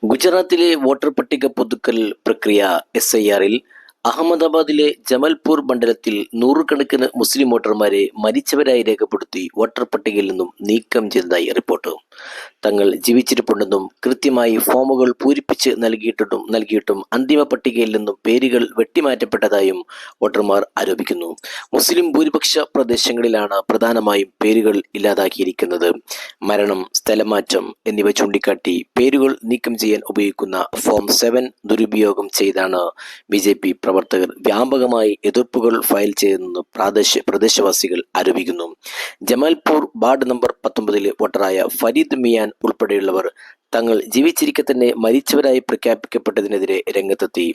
ഗുജറാത്തിലെ വോട്ടർ പട്ടിക പുതുക്കൽ പ്രക്രിയ SIR-ൽ അഹമ്മദാബാദിലെ ജമൽപൂർ മണ്ഡലത്തിൽ നൂറുകണക്കിന് മുസ്ലിം വോട്ടർമാരെ മരിച്ചവരായി രേഖപ്പെടുത്തി വോട്ടർ പട്ടികയിൽ നിന്നും നീക്കം ചെയ്തതായി റിപ്പോർട്ട്. തങ്ങൾ ജീവിച്ചിരിപ്പുണ്ടെന്നും കൃത്യമായി ഫോമുകൾ പൂരിപ്പിച്ച് നൽകിയിട്ടും അന്തിമ പട്ടികയിൽ നിന്നും പേരുകൾ വെട്ടിമാറ്റപ്പെട്ടതായും വോട്ടർമാർ ആരോപിക്കുന്നു. മുസ്ലിം ഭൂരിപക്ഷ പ്രദേശങ്ങളിലാണ് പ്രധാനമായും പേരുകൾ ഇല്ലാതാക്കിയിരിക്കുന്നത്. മരണം, സ്ഥലമാറ്റം എന്നിവ ചൂണ്ടിക്കാട്ടി പേരുകൾ നീക്കം ചെയ്യാൻ ഉപയോഗിക്കുന്ന ഫോം 7 ദുരുപയോഗം ചെയ്താണ് BJP പ്രവർത്തകർ വ്യാപകമായി എതിർപ്പുകൾ ഫയൽ ചെയ്തെന്ന് പ്രദേശവാസികൾ ആരോപിക്കുന്നു. ജമാൽപൂർ വാർഡ് നമ്പർ 19 വോട്ടറായ ഫരീദ് മിയാൻ ഉൾപ്പെടെയുള്ളവർ തങ്ങൾ ജീവിച്ചിരിക്കെ തന്നെ മരിച്ചവരായി പ്രഖ്യാപിക്കപ്പെട്ടതിനെതിരെ രംഗത്തെത്തി.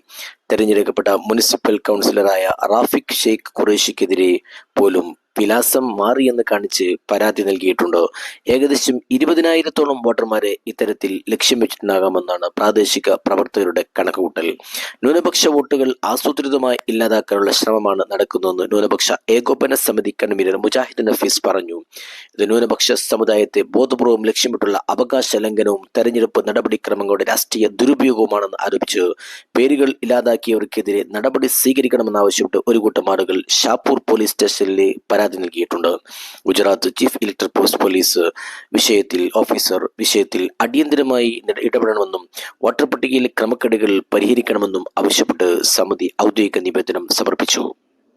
തെരഞ്ഞെടുക്കപ്പെട്ട മുനിസിപ്പൽ കൗൺസിലറായ റാഫിഖ് ഷെയ്ഖ് ഖുറേഷിക്കെതിരെ പോലും വിലാസം മാറിയെന്ന് കാണിച്ച് പരാതി നൽകിയിട്ടുണ്ട്. ഏകദേശം 20,000-ഓളം വോട്ടർമാരെ ഇത്തരത്തിൽ ലക്ഷ്യം വെച്ചിട്ടുണ്ടാകാമെന്നാണ് പ്രാദേശിക പ്രവർത്തകരുടെ കണക്കുകൂട്ടൽ. ന്യൂനപക്ഷ വോട്ടുകൾ ആസൂത്രിതമായി ഇല്ലാതാക്കാനുള്ള ശ്രമമാണ് നടക്കുന്നതെന്ന് ന്യൂനപക്ഷ ഏകോപന സമിതി കൺവീനർ മുജാഹിദ് നഫീസ് പറഞ്ഞു. ഇത് ന്യൂനപക്ഷ സമുദായത്തെ ബോധപൂർവം ലക്ഷ്യമിട്ടുള്ള അവകാശ ലംഘനവും തെരഞ്ഞെടുപ്പ് നടപടിക്രമങ്ങളുടെ രാഷ്ട്രീയ ദുരുപയോഗവുമാണെന്ന് ആരോപിച്ച് പേരുകൾ ഇല്ലാതാക്കിയവർക്കെതിരെ നടപടി സ്വീകരിക്കണമെന്നാവശ്യപ്പെട്ട് ഒരു കൂട്ടം ആളുകൾ ഷാപ്പൂർ പോലീസ് സ്റ്റേഷനിൽ പരാതി നൽകിയിട്ടുണ്ട്. ഗുജറാത്ത് ചീഫ് ഇലക്ടറൽ പോലീസ് വിഷയത്തിൽ അടിയന്തരമായി ഇടപെടണമെന്നും വോട്ടർ പട്ടികയിലെ ക്രമക്കേടുകൾ പരിഹരിക്കണമെന്നും ആവശ്യപ്പെട്ട് സമിതി ഔദ്യോഗിക നിവേദനം സമർപ്പിച്ചു.